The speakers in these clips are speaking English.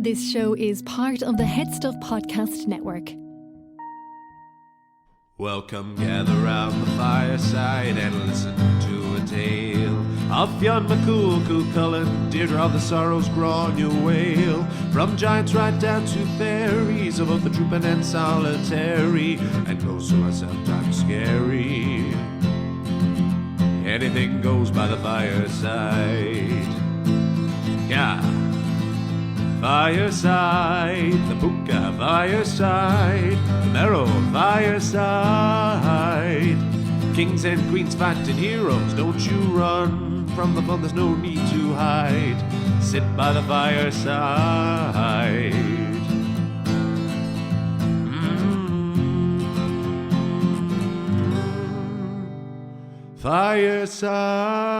This show is part of the Head Stuff Podcast Network. Welcome, gather round the fireside and listen to a tale of Fionn McCool, Cullen, Deirdre of the Sorrows, Grainne Wail. From giants right down to fairies, of both the drooping and solitary, and ghosts who are sometimes scary. Anything goes by the fireside. Yeah. Fireside, the Puka Fireside, the Marrow Fireside. Kings and queens fighting heroes, don't you run from the fun, there's no need to hide. Sit by the fireside. Fireside.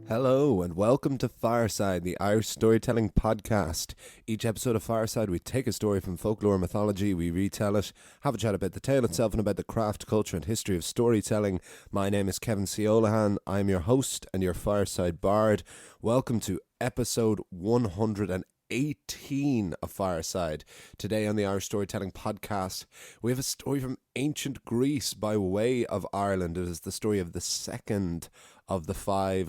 Hello and welcome to Fireside, the Irish storytelling podcast. Each episode of Fireside, we take a story from folklore and mythology, we retell it, have a chat about the tale itself and about the craft, culture and history of storytelling. My name is Kevin C. Olahan. I'm your host and your Fireside Bard. Welcome to episode 118 of Fireside. Today on the Irish Storytelling Podcast, we have a story from ancient Greece by way of Ireland. It is the story of the second of the five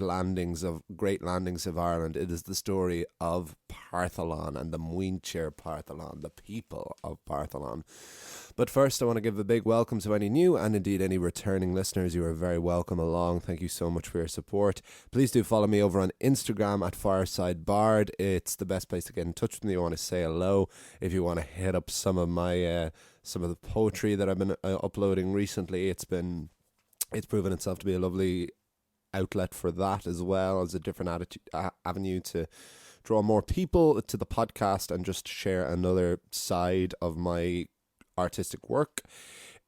great landings of Ireland. It is the story of Parthalon and the Muintir Parthalon, the people of Parthalon. But first, I want to give a big welcome to any new and indeed any returning listeners. You are very welcome along. Thank you so much for your support. Please do follow me over on Instagram at Fireside Bard. It's the best place to get in touch with me. You want to say hello. If you want to hit up some of my some of the poetry that I've been uploading recently, it's proven itself to be a lovely outlet for that, as well as a different avenue to draw more people to the podcast and just share another side of my artistic work.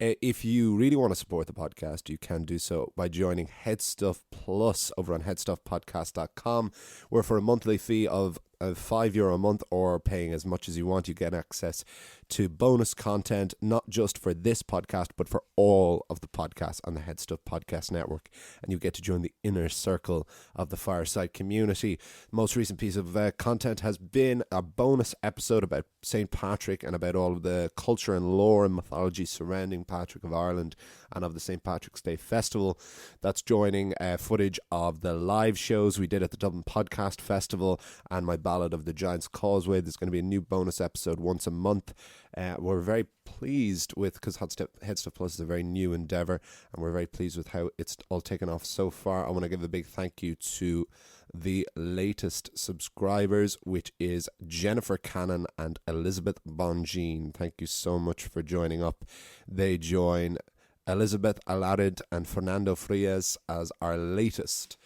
If you really want to support the podcast, you can do so by joining Headstuff Plus over on headstuffpodcast.com, where for a monthly fee of €5 a month, or paying as much as you want, you get access to bonus content, not just for this podcast, but for all of the podcasts on the Headstuff Podcast Network. And you get to join the inner circle of the Fireside community. The most recent piece of content has been a bonus episode about St. Patrick and about all of the culture and lore and mythology surrounding Patrick of Ireland and of the St. Patrick's Day Festival. That's joining footage of the live shows we did at the Dublin Podcast Festival and my Ballad of the Giant's Causeway. There's going to be a new bonus episode once a month. We're very pleased with, because Headstuff Plus is a very new endeavour, and we're very pleased with how it's all taken off so far. I want to give a big thank you to the latest subscribers, which is Jennifer Cannon and Elizabeth Bonjean. Thank you so much for joining up. They join Elizabeth Alarid and Fernando Frias as our latest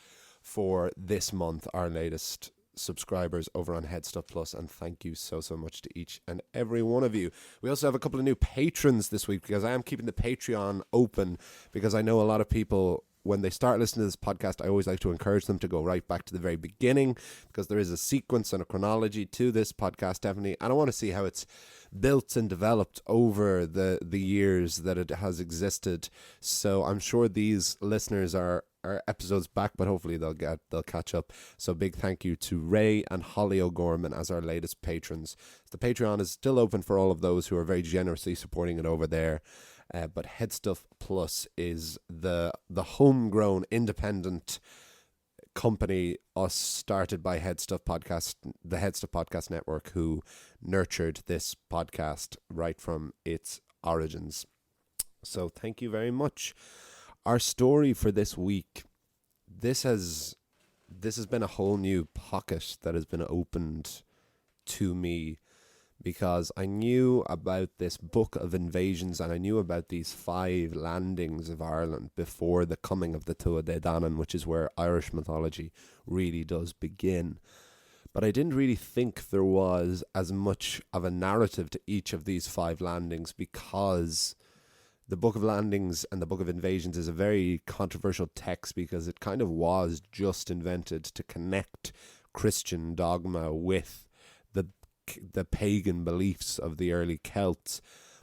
for this month, our latest subscribers over on Headstuff Plus, and thank you so much to each and every one of you. We also have a couple of new patrons this week, because I am keeping the Patreon open, because I know a lot of people, when they start listening to this podcast, I always like to encourage them to go right back to the very beginning, because there is a sequence and a chronology to this podcast, definitely, and I want to see how it's built and developed over the years that it has existed. So I'm sure these listeners are episodes back, but hopefully they'll catch up. So big thank you to Ray and Holly O'Gorman as our latest patrons. The Patreon is still open for all of those who are very generously supporting it over there. But Headstuff Plus is the homegrown independent company started by Headstuff Podcast, the Headstuff Podcast Network, who nurtured this podcast right from its origins. So thank you very much. Our story for this week, this has been a whole new pocket that has been opened to me, because I knew about this book of invasions and I knew about these five landings of Ireland before the coming of the Tuatha Dé Danann, which is where Irish mythology really does begin. But I didn't really think there was as much of a narrative to each of these five landings, because the Book of Landings and the Book of Invasions is a very controversial text, because it kind of was just invented to connect Christian dogma with the pagan beliefs of the early Celts.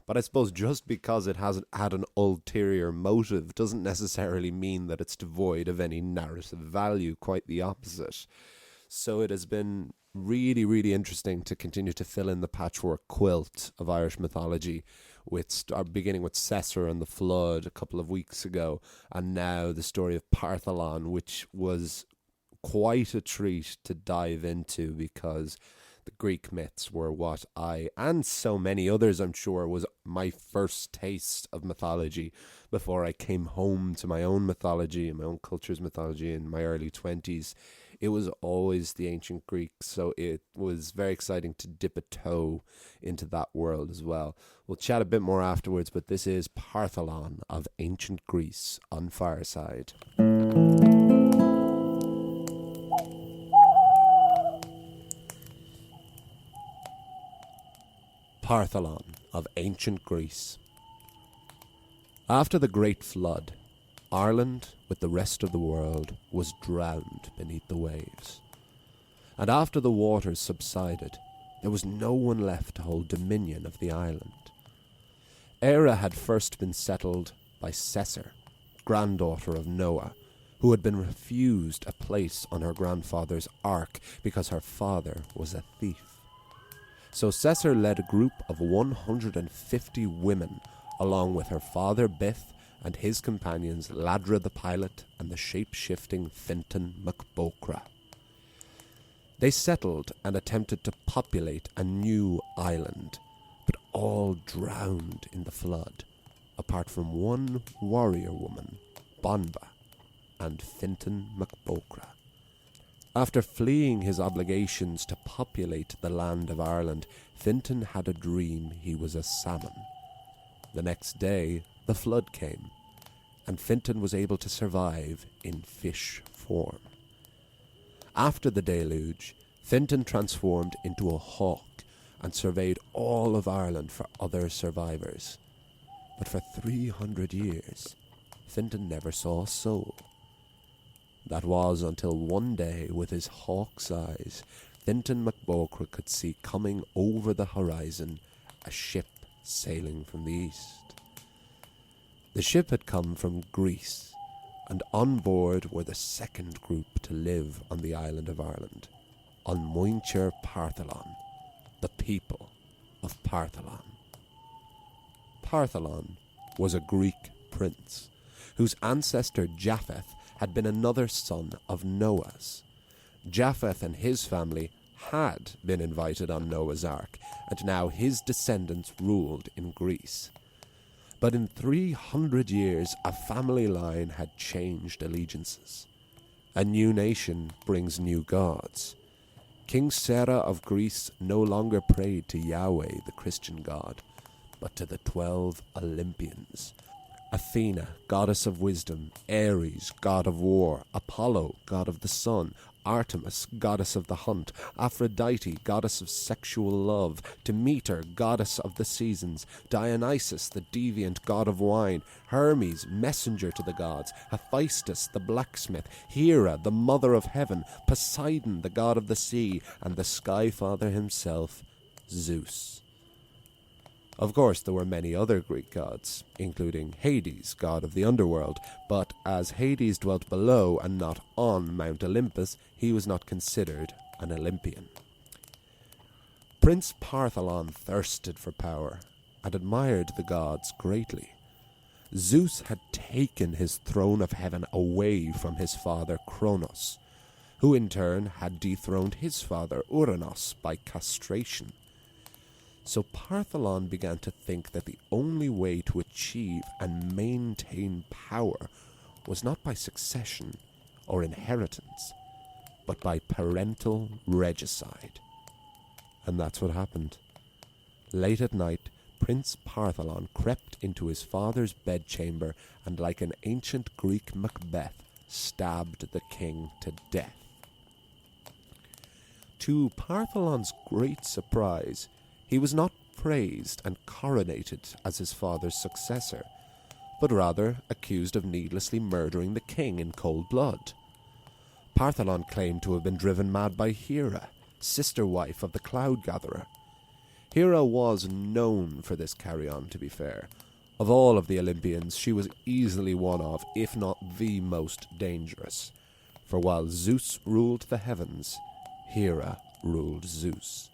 But I suppose just because it hasn't had an ulterior motive doesn't necessarily mean that it's devoid of any narrative value, quite the opposite. So it has been really, really interesting to continue to fill in the patchwork quilt of Irish mythology, beginning with Cessair and the flood a couple of weeks ago, and now the story of Parthalon, which was quite a treat to dive into because the Greek myths were what I, and so many others I'm sure, was my first taste of mythology before I came home to my own mythology and my own culture's mythology in my early 20s. It was always the ancient Greeks, so it was very exciting to dip a toe into that world as well. We'll chat a bit more afterwards, but this is Parthalon of ancient Greece on Fireside. Parthalon of ancient Greece. After the Great Flood, Ireland, with the rest of the world, was drowned beneath the waves. And after the waters subsided, there was no one left to hold dominion of the island. Eire had first been settled by Cessair, granddaughter of Noah, who had been refused a place on her grandfather's ark because her father was a thief. So Cessair led a group of 150 women, along with her father Bith and his companions Ladra the pilot and the shape-shifting Fintan MacBocra. They settled and attempted to populate a new island, but all drowned in the flood, apart from one warrior woman, Bonba, and Fintan MacBocra. After fleeing his obligations to populate the land of Ireland, Fintan had a dream he was a salmon. The next day, the flood came, and Fintan was able to survive in fish form. After the deluge, Fintan transformed into a hawk and surveyed all of Ireland for other survivors. But for 300 years, Fintan never saw a soul. That was until one day, with his hawk's eyes, Fintan MacBocra could see coming over the horizon a ship sailing from the east. The ship had come from Greece, and on board were the second group to live on the island of Ireland, on Mointir Parthalon, the people of Parthalon. Parthalon was a Greek prince, whose ancestor Japheth had been another son of Noah's. Japheth and his family had been invited on Noah's Ark, and now his descendants ruled in Greece. But in 300 years, a family line had changed allegiances. A new nation brings new gods. King Sera of Greece no longer prayed to Yahweh, the Christian god, but to the 12 Olympians. Athena, goddess of wisdom, Ares, god of war, Apollo, god of the sun, Artemis, goddess of the hunt, Aphrodite, goddess of sexual love, Demeter, goddess of the seasons, Dionysus, the deviant god of wine, Hermes, messenger to the gods, Hephaestus, the blacksmith, Hera, the mother of heaven, Poseidon, the god of the sea, and the sky father himself, Zeus. Of course, there were many other Greek gods, including Hades, god of the underworld, but as Hades dwelt below and not on Mount Olympus, he was not considered an Olympian. Prince Parthalon thirsted for power and admired the gods greatly. Zeus had taken his throne of heaven away from his father Kronos, who in turn had dethroned his father Uranos by castration. So Parthalon began to think that the only way to achieve and maintain power was not by succession or inheritance, but by parental regicide. And that's what happened. Late at night, Prince Parthalon crept into his father's bedchamber and, like an ancient Greek Macbeth, stabbed the king to death. To Parthalon's great surprise, he was not praised and coronated as his father's successor, but rather accused of needlessly murdering the king in cold blood. Parthalon claimed to have been driven mad by Hera, sister wife of the cloud gatherer. Hera was known for this carry-on, to be fair. Of all of the Olympians, she was easily one of, if not the most dangerous. For while Zeus ruled the heavens, Hera ruled Zeus.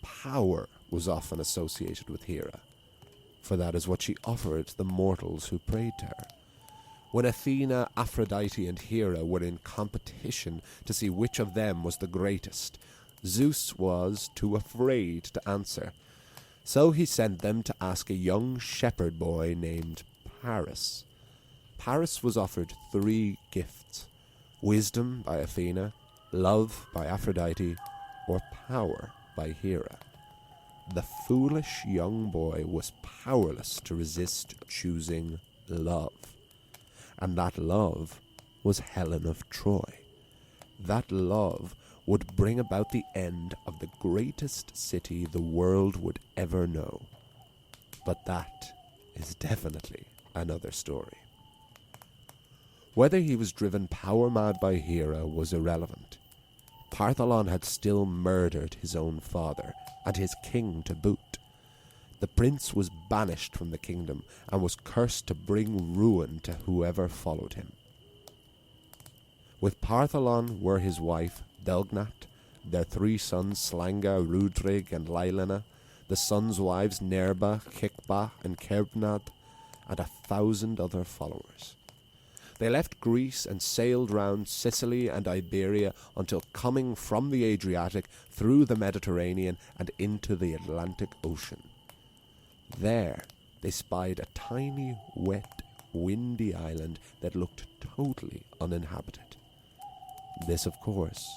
Power was often associated with Hera, for that is what she offered the mortals who prayed to her. When Athena, Aphrodite, and Hera were in competition to see which of them was the greatest, Zeus was too afraid to answer. So he sent them to ask a young shepherd boy named Paris. Paris was offered 3 gifts: wisdom by Athena, love by Aphrodite, or power by Hera. The foolish young boy was powerless to resist choosing love. And that love was Helen of Troy. That love would bring about the end of the greatest city the world would ever know. But that is definitely another story. Whether he was driven power-mad by Hera was irrelevant. Parthalon had still murdered his own father, and his king to boot. The prince was banished from the kingdom, and was cursed to bring ruin to whoever followed him. With Parthalon were his wife, Delgnat, their 3 sons, Slanga, Rudrig, and Lailina, the sons' wives, Nerba, Kikba, and Kerbnad, and 1,000 other followers. They left Greece and sailed round Sicily and Iberia until coming from the Adriatic through the Mediterranean and into the Atlantic Ocean. There they spied a tiny, wet, windy island that looked totally uninhabited. This, of course,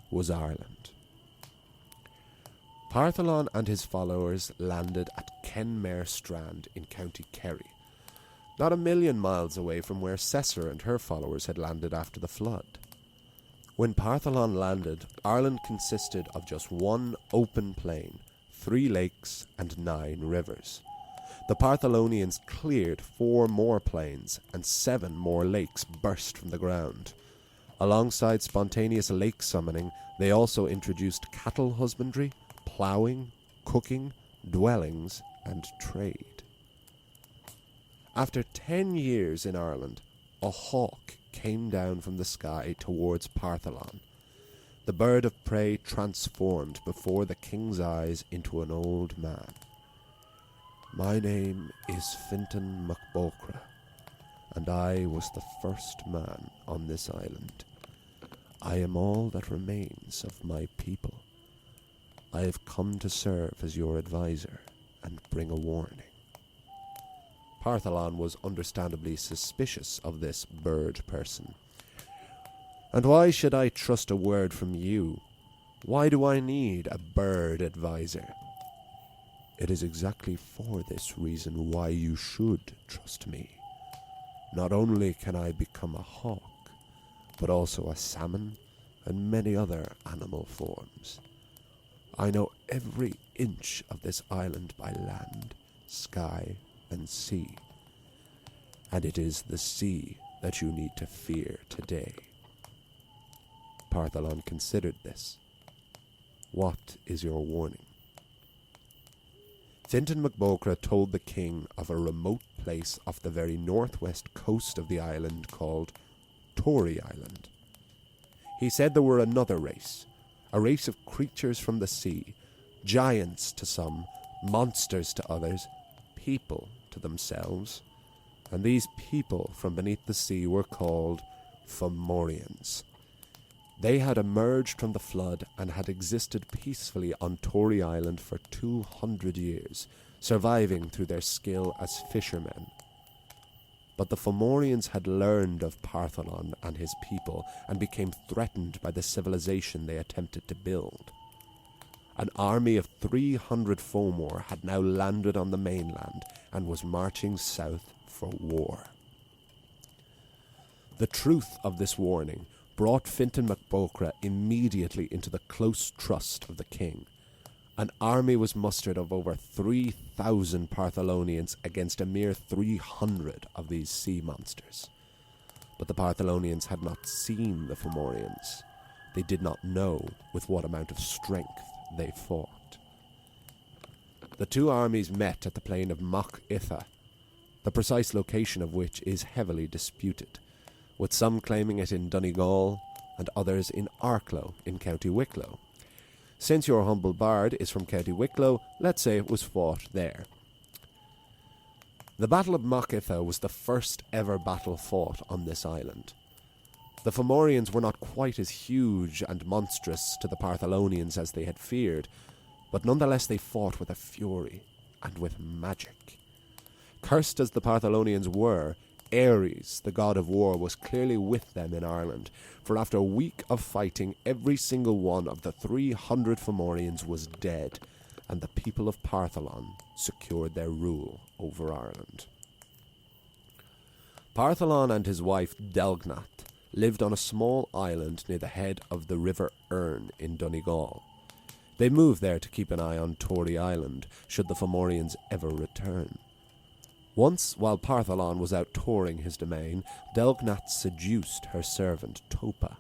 was Ireland. Parthalon and his followers landed at Kenmare Strand in County Kerry, not 1,000,000 miles away from where Cessar and her followers had landed after the flood. When Parthalon landed, Ireland consisted of just one open plain, 3 lakes and 9 rivers. The Parthalonians cleared 4 more plains, and 7 more lakes burst from the ground. Alongside spontaneous lake summoning, they also introduced cattle husbandry, ploughing, cooking, dwellings, and trade. After 10 years in Ireland, a hawk came down from the sky towards Parthalon. The bird of prey transformed before the king's eyes into an old man. "My name is Fintan MacBocra, and I was the first man on this island. I am all that remains of my people. I have come to serve as your advisor and bring a warning." Parthalon was understandably suspicious of this bird person. "And why should I trust a word from you? Why do I need a bird advisor?" "It is exactly for this reason why you should trust me. Not only can I become a hawk, but also a salmon and many other animal forms. I know every inch of this island by land, sky, and sea. And it is the sea that you need to fear today." Parthalon considered this. "What is your warning?" Fintan MacBocra told the king of a remote place off the very northwest coast of the island called Tory Island. He said there were another race, a race of creatures from the sea, giants to some, monsters to others, people to themselves, and these people from beneath the sea were called Fomorians. They had emerged from the flood and had existed peacefully on Tory Island for 200 years, surviving through their skill as fishermen. But the Fomorians had learned of Parthalon and his people and became threatened by the civilization they attempted to build. An army of 300 Fomor had now landed on the mainland and was marching south for war. The truth of this warning brought Fintan MacBocra immediately into the close trust of the king. An army was mustered of over 3,000 Parthalonians against a mere 300 of these sea monsters. But the Parthalonians had not seen the Fomorians. They did not know with what amount of strength they fought. The two armies met at the plain of Mach Itha, the precise location of which is heavily disputed, with some claiming it in Donegal and others in Arklow in County Wicklow. Since your humble bard is from County Wicklow, let's say it was fought there. The Battle of Mach Itha was the first ever battle fought on this island. The Fomorians were not quite as huge and monstrous to the Parthalonians as they had feared, but nonetheless they fought with a fury and with magic. Cursed as the Parthalonians were, Eire, the god of war, was clearly with them in Ireland, for after a week of fighting, every single one of the 300 Fomorians was dead, and the people of Parthalon secured their rule over Ireland. Parthalon and his wife Delgnat lived on a small island near the head of the River Eire in Donegal. They moved there to keep an eye on Tory Island, should the Fomorians ever return. Once, while Parthalon was out touring his domain, Delgnat seduced her servant Topa.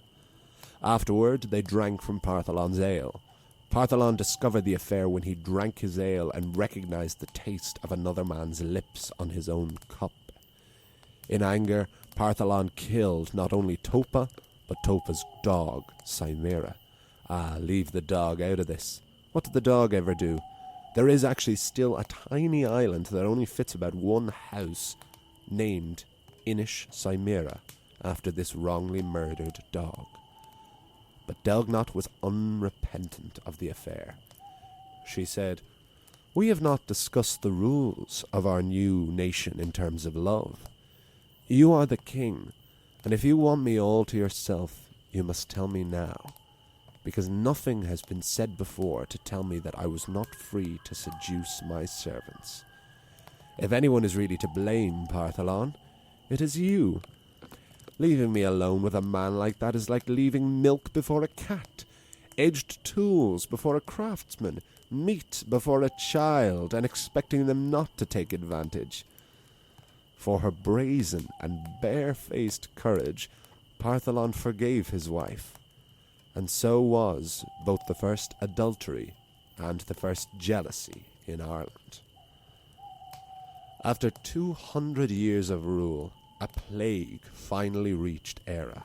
Afterward, they drank from Parthalon's ale. Parthalon discovered the affair when he drank his ale and recognized the taste of another man's lips on his own cup. In anger, Parthalon killed not only Topa, but Topa's dog, Chimera. Leave the dog out of this. What did the dog ever do? There is actually still a tiny island that only fits about one house, named Inish Chimera, after this wrongly murdered dog. But Delgnat was unrepentant of the affair. She said, "We have not discussed the rules of our new nation in terms of love. You are the king, and if you want me all to yourself, you must tell me now, because nothing has been said before to tell me that I was not free to seduce my servants. If anyone is really to blame, Parthalon, it is you. Leaving me alone with a man like that is like leaving milk before a cat, edged tools before a craftsman, meat before a child, and expecting them not to take advantage." For her brazen and barefaced courage, Parthalon forgave his wife, and so was both the first adultery and the first jealousy in Ireland. After 200 years of rule, a plague finally reached Eire.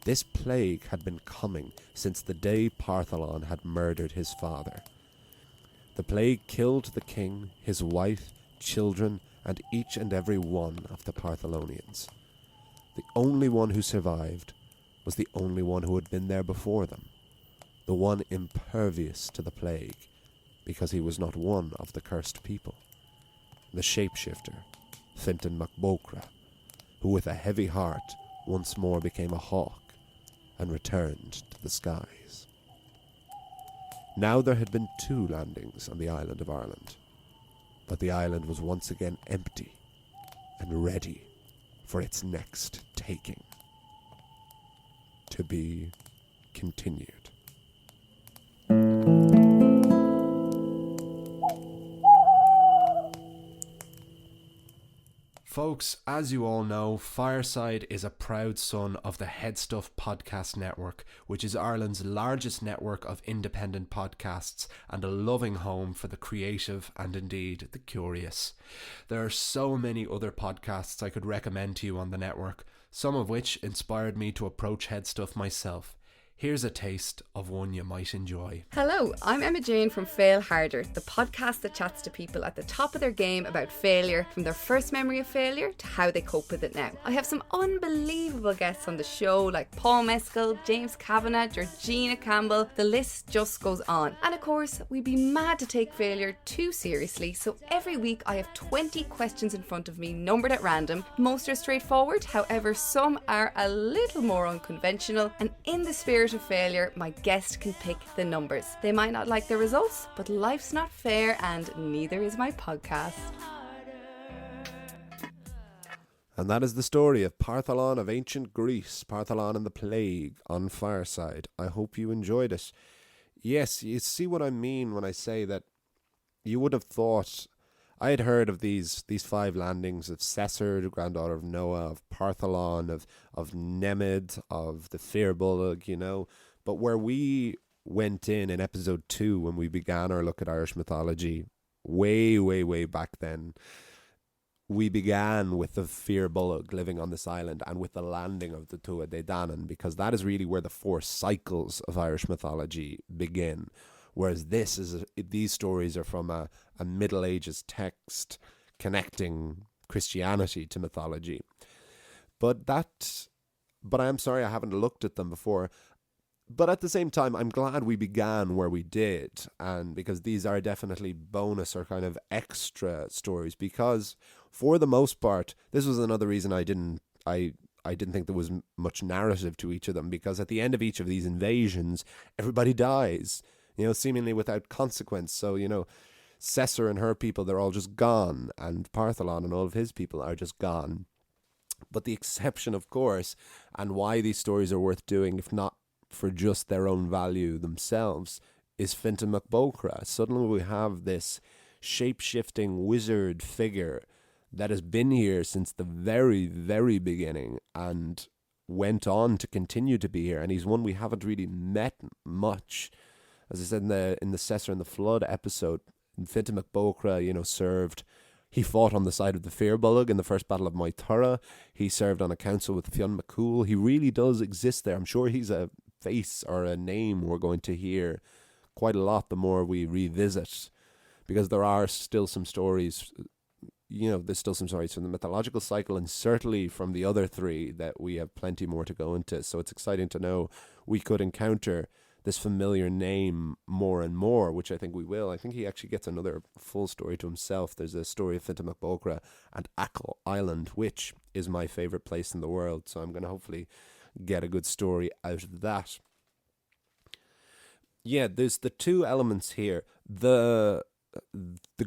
This plague had been coming since the day Parthalon had murdered his father. The plague killed the king, his wife, children, and each and every one of the Parthalonians. The only one who survived was the only one who had been there before them, the one impervious to the plague, because he was not one of the cursed people, the shapeshifter, Fintan MacBocra, who with a heavy heart once more became a hawk and returned to the skies. Now there had been 2 landings on the island of Ireland, but the island was once again empty and ready for its next taking. To be continued. Folks, as you all know, Fireside is a proud son of the Headstuff Podcast Network, which is Ireland's largest network of independent podcasts and a loving home for the creative and indeed the curious. There are so many other podcasts I could recommend to you on the network, some of which inspired me to approach Headstuff myself. Here's a taste of one you might enjoy. Hello, I'm Emma Jane from Fail Harder, the podcast that chats to people at the top of their game about failure, from their first memory of failure to how they cope with it now. I have some unbelievable guests on the show like Paul Mescal, James Kavanagh, Georgina Campbell, the list just goes on. And of course, we'd be mad to take failure too seriously, so every week I have 20 questions in front of me, numbered at random. Most are straightforward, however some are a little more unconventional, and in the spirit of failure, my guest can pick the numbers. They might not like the results, but life's not fair and neither is my podcast. And that is the story of Parthalon of ancient Greece, Parthalon and the Plague on Fireside. I hope you enjoyed it. Yes, you see what I mean when I say that you would have thought... I had heard of these 5 landings of Cesar, the granddaughter of Noah, of Parthalon, of Nemid, of the Firbolg, you know. But where we went in episode 2, when we began our look at Irish mythology, way, way, way back then, we began with the Fir Bolg living on this island and with the landing of the Tuatha Dé Danann, because that is really where the 4 cycles of Irish mythology begin. Whereas these stories are from a Middle Ages text connecting Christianity to mythology. But I'm sorry I haven't looked at them before. But at the same time, I'm glad we began where we did, and because these are definitely bonus or kind of extra stories, because for the most part, this was another reason I didn't think there was much narrative to each of them, because at the end of each of these invasions, everybody dies, seemingly without consequence. So, Cessair and her people, they're all just gone, and Parthalon and all of his people are just gone. But the exception, of course, and why these stories are worth doing, if not for just their own value themselves, is Fintan Mac Bócra. Suddenly we have this shape-shifting wizard figure that has been here since the very, very beginning and went on to continue to be here. And he's one we haven't really met much. As I said in the Cessair and the Flood episode, Fintan Mac Bócra, served. He fought on the side of the Fir Bolg in the first battle of Moytura. He served on a council with Fionn McCool. He really does exist there. I'm sure he's a face or a name we're going to hear quite a lot the more we revisit, because there are still some stories, there's still some stories from the mythological cycle and certainly from the other 3 that we have plenty more to go into. So it's exciting to know we could encounter this familiar name more and more, which I think we will. I think he actually gets another full story to himself. There's a story of Fintan Mac Bócra and Achill Island, which is my favourite place in the world. So I'm going to hopefully get a good story out of that. Yeah, there's the 2 elements here. The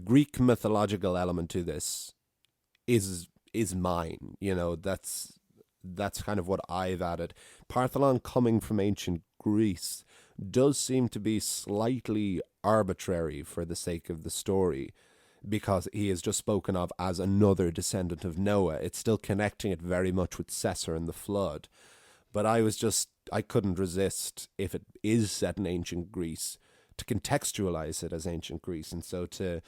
Greek mythological element to this is mine. That's kind of what I've added. Parthalon, coming from ancient Greece, does seem to be slightly arbitrary for the sake of the story, because he is just spoken of as another descendant of Noah. It's still connecting it very much with Cessair and the Flood. But I couldn't resist, if it is set in ancient Greece, to contextualize it as ancient Greece. And so to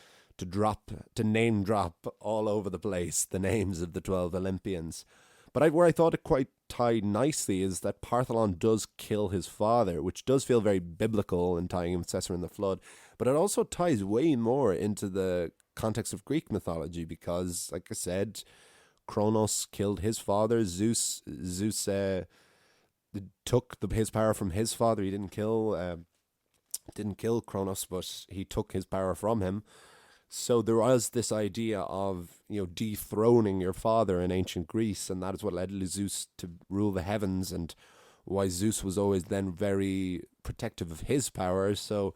name drop all over the place the names of the 12 Olympians. But where I thought it quite tied nicely is that Parthalon does kill his father, which does feel very biblical in tying him with Cessair and the Flood. But it also ties way more into the context of Greek mythology, because, like I said, Kronos killed his father. Zeus took his power from his father. He didn't kill Kronos, but he took his power from him. So there was this idea of, dethroning your father in ancient Greece, and that is what led Zeus to rule the heavens, and why Zeus was always then very protective of his power. So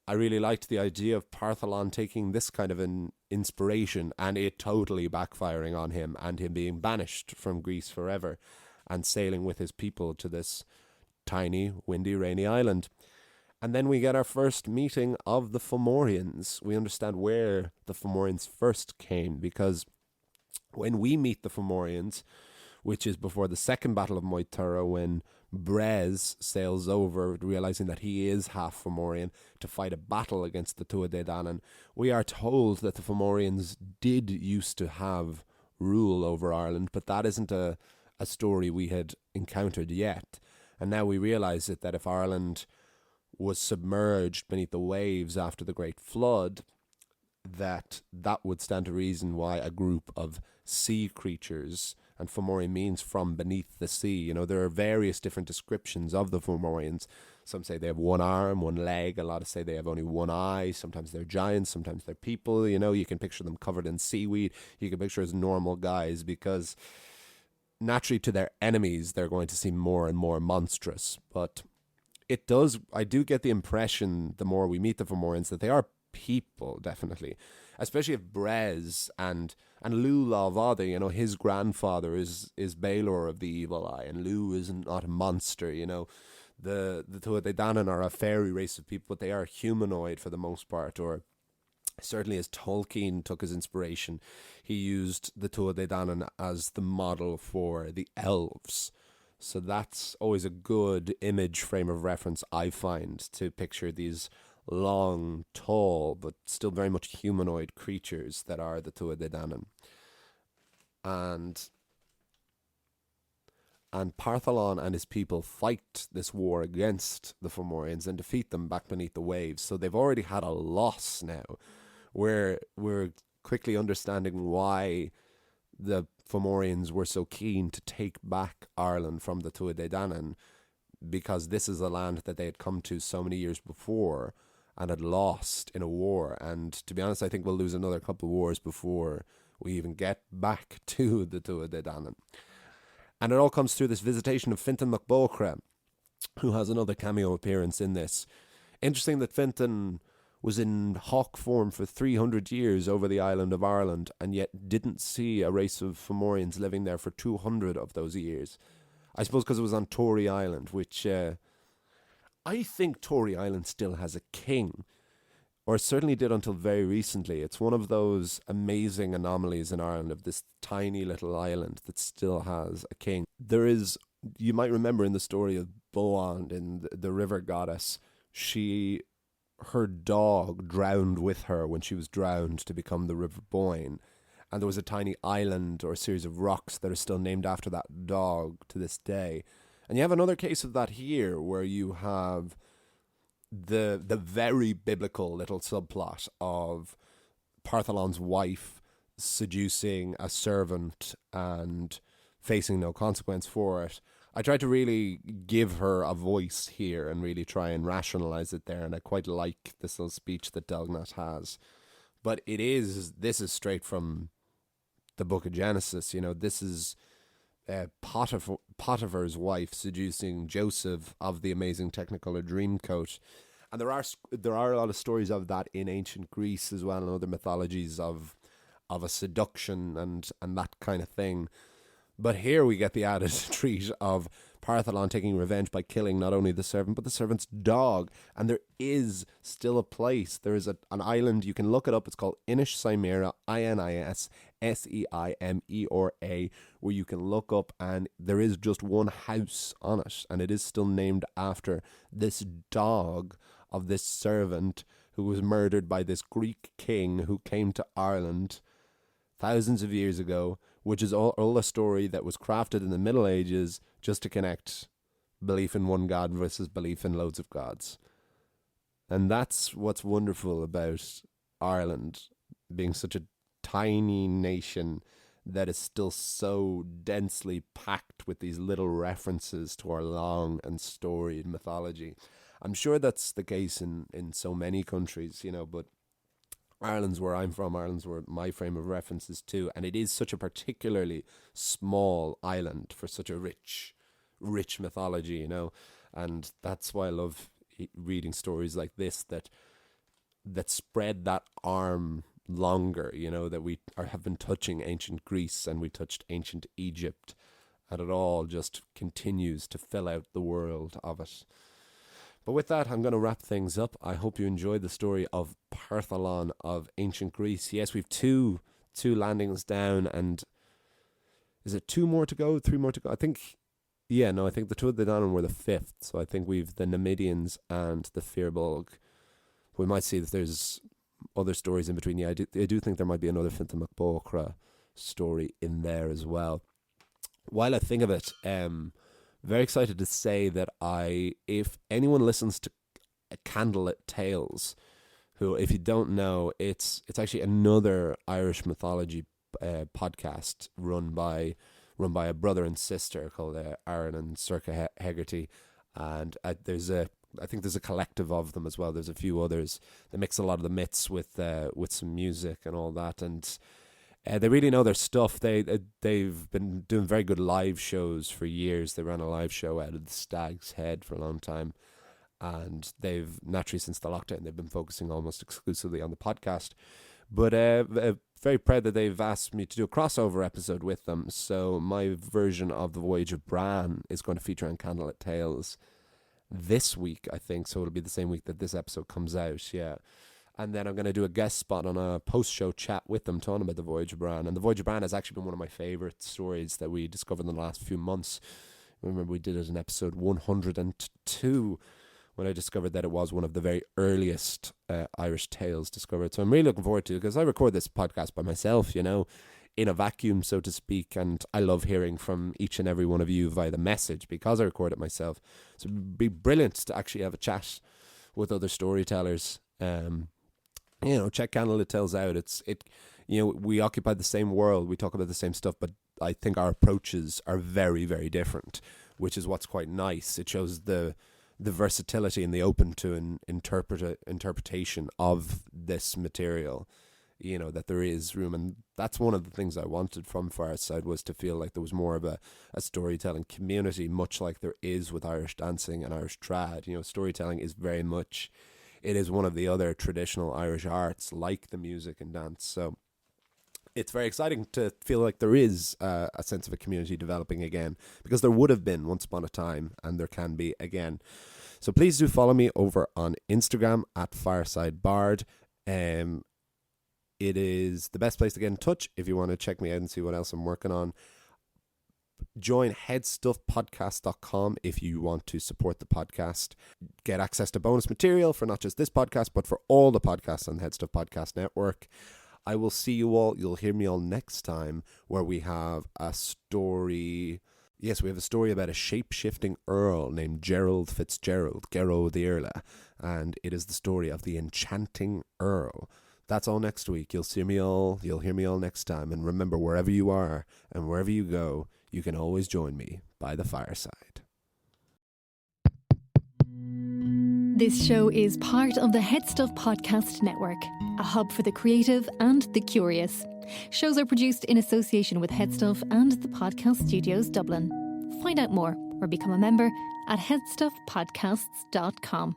I really liked the idea of Parthalon taking this kind of an inspiration and it totally backfiring on him and him being banished from Greece forever and sailing with his people to this tiny, windy, rainy island. And then we get our first meeting of the Fomorians. We understand where the Fomorians first came, because when we meet the Fomorians, which is before the second battle of Moytura, when Brez sails over, realizing that he is half Fomorian, to fight a battle against the Tuatha Dé Danann, we are told that the Fomorians did used to have rule over Ireland, but that isn't a story we had encountered yet. And now we realize that if Ireland was submerged beneath the waves after the Great Flood, that would stand to reason why a group of sea creatures, and Fomorian means from beneath the sea. There are various different descriptions of the Fomorians. Some say they have one arm, one leg. A lot of say they have only one eye. Sometimes they're giants, sometimes they're people. You can picture them covered in seaweed. You can picture as normal guys, because naturally to their enemies, they're going to seem more and more monstrous. But I do get the impression, the more we meet the Fomorians, that they are people, definitely. Especially if Brez and Lugh Lámhfhada, his grandfather is Baelor of the Evil Eye, and Lugh is not a monster, The Tuatha Dé Danann are a fairy race of people, but they are humanoid for the most part, or certainly as Tolkien took his inspiration, he used the Tuatha Dé Danann as the model for the elves. So that's always a good image frame of reference, I find, to picture these long, tall, but still very much humanoid creatures that are the Tuatha Dé Danann. And Parthalon and his people fight this war against the Fomorians and defeat them back beneath the waves. So they've already had a loss now. We're quickly understanding why the Fomorians were so keen to take back Ireland from the Tuatha Dé Danann, because this is a land that they had come to so many years before and had lost in a war. And to be honest, I think we'll lose another couple of wars before we even get back to the Tuatha Dé Danann. And it all comes through this visitation of Fintan mac Bóchra, who has another cameo appearance in this. Interesting that Fintan was in hawk form for 300 years over the island of Ireland, and yet didn't see a race of Fomorians living there for 200 of those years. I suppose because it was on Tory Island, which I think Tory Island still has a king, or certainly did until very recently. It's one of those amazing anomalies in Ireland of this tiny little island that still has a king. There is, you might remember in the story of Boand in the river goddess, her dog drowned with her when she was drowned to become the River Boyne. And there was a tiny island or a series of rocks that are still named after that dog to this day. And you have another case of that here, where you have the very biblical little subplot of Parthalon's wife seducing a servant and facing no consequence for it. I tried to really give her a voice here and really try and rationalize it there, and I quite like this little speech that Delgnat has. But this is straight from the book of Genesis. You know, this is Potiphar's wife seducing Joseph of the amazing Technicolor Dreamcoat. And there are a lot of stories of that in ancient Greece as well, and other mythologies of a seduction and that kind of thing. But here we get the added treat of Parthalon taking revenge by killing not only the servant, but the servant's dog. And there is still a place. There is an island, you can look it up. It's called Inish Seimera, INISSEIMERA, where you can look up, and there is just one house on it. And it is still named after this dog of this servant who was murdered by this Greek king who came to Ireland thousands of years ago, which is all a story that was crafted in the Middle Ages just to connect belief in one God versus belief in loads of gods. And that's what's wonderful about Ireland being such a tiny nation that is still so densely packed with these little references to our long and storied mythology. I'm sure that's the case in so many countries, you know, but Ireland's where I'm from, Ireland's where my frame of reference is too, and it is such a particularly small island for such a rich mythology, you know, and that's why I love reading stories like this that spread that arm longer, you know, that we have been touching ancient Greece and we touched ancient Egypt, and it all just continues to fill out the world of it. But with that, I'm going to wrap things up. I hope you enjoyed the story of Parthalon of ancient Greece. Yes, we've two landings down, and is it 2 more to go, 3 more to go? I think the Tuatha Dé Danann were the 5th, so I think we've the Numidians and the Firbolg. We might see that there's other stories in between. Yeah, I do think there might be another Fintan mac Bóchra story in there as well. While I think of it, very excited to say that if anyone listens to Candlelit Tales, who, if you don't know, it's actually another Irish mythology podcast run by a brother and sister called Eire and Circa Hegarty, and I think there's a collective of them as well. There's a few others. They mix a lot of the myths with some music and all that, and they really know their stuff. They've been doing very good live shows for years. They ran a live show out of the Stag's Head for a long time, and they've naturally, since the lockdown, they've been focusing almost exclusively on the podcast. But very proud that they've asked me to do a crossover episode with them. So my version of The Voyage of Bran is going to feature on Candlelit Tales this week, I think. So it'll be the same week that this episode comes out. Yeah. And then I'm going to do a guest spot on a post-show chat with them talking about The Voyage of Bran. And The Voyage of Bran has actually been one of my favourite stories that we discovered in the last few months. I remember we did it in episode 102, when I discovered that it was one of the very earliest Irish tales discovered. So I'm really looking forward to it, because I record this podcast by myself, you know, in a vacuum, so to speak, and I love hearing from each and every one of you via the message because I record it myself. So it'd be brilliant to actually have a chat with other storytellers. You know, check Candle It Tells Out. You know, we occupy the same world, we talk about the same stuff, but I think our approaches are very, very different, which is what's quite nice. It shows the versatility and the open to an interpretation of this material, you know, that there is room. And that's one of the things I wanted from Fireside, was to feel like there was more of a storytelling community, much like there is with Irish dancing and Irish trad. You know, storytelling is very much, it is one of the other traditional Irish arts, like the music and dance. So it's very exciting to feel like there is a sense of a community developing again, because there would have been once upon a time, and there can be again. So please do follow me over on Instagram at Fireside Bard. It is the best place to get in touch if you want to check me out and see what else I'm working on. Join headstuffpodcast.com if you want to support the podcast. Get access to bonus material for not just this podcast, but for all the podcasts on the Headstuff Podcast Network. I will see you all. You'll hear me all next time, where we have a story. Yes, we have a story about a shape-shifting earl named Gerald Fitzgerald, Gero the Eire, and it is the story of the enchanting earl. That's all next week. You'll hear me all next time. And remember, wherever you are and wherever you go, you can always join me by the fireside. This show is part of the Headstuff Podcast Network, a hub for the creative and the curious. Shows are produced in association with Headstuff and the Podcast Studios Dublin. Find out more or become a member at headstuffpodcasts.com.